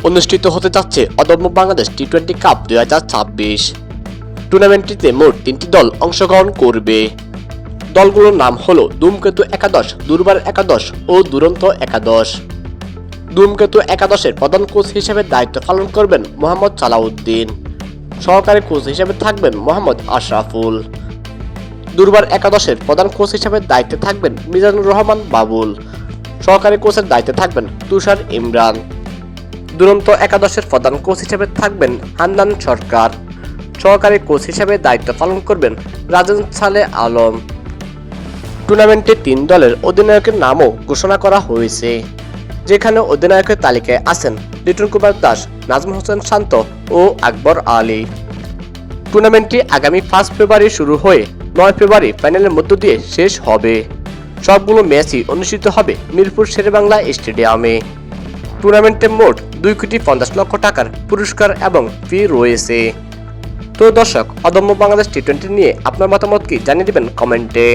অনুষ্ঠিত হতে যাচ্ছে অদম্য বাংলাদেশ টি-20 কাপ 2026। টুর্নামেন্টটিতে মোট 3টি দল অংশগ্রহণ করবে। দলগুলোর নাম হলো ধূমকেতু একাদশ, দুর্বার একাদশ ও দুরন্ত একাদশ। ধূমকেতু একাদশের প্রধান কোচ হিসেবে দায়িত্ব পালন করবেন মোহাম্মদ সালাউদ্দিন। সহকারী কোচ হিসেবে থাকবেন মোহাম্মদ আশরাফুল। দুর্বার একাদশের প্রধান কোচ হিসেবে দায়িত্বে থাকবেন মিজানুর রহমান বাবুল। সহকারী কোচের দায়িত্বে থাকবেন তুষার ইমরান। দুরন্ত একাদশের প্রধান কোচ হিসেবে থাকবেন হান্নান সরকার। সহকারী কোচ হিসেবে দায়িত্ব পালন করবেন রাজেন সালে আলম। টুর্নামেন্টে 3 দলের অধিনায়কের নামও ঘোষণা করা হয়েছে, যেখানে অধিনায়কের তালিকায় আছেন লিটন কুমার দাস, নাজমুল হোসেন শান্ত ও আকবর আলী। টুর্নামেন্টটি আগামী 5 ফেব্রুয়ারি শুরু হয়ে 9 ফেব্রুয়ারি ফাইনালের মধ্য দিয়ে শেষ হবে। সবগুলো ম্যাচই অনুষ্ঠিত হবে মিরপুর শেরেবাংলা স্টেডিয়ামে। টুর্নামেন্টে মোট 2,50,00,000 টাকার পুরস্কার এবং ফি রয়েছে। তো দর্শক, অদম্য বাংলাদেশ টি-20 নিয়ে আপনার মতামত কি জানিয়ে দিবেন কমেন্টে।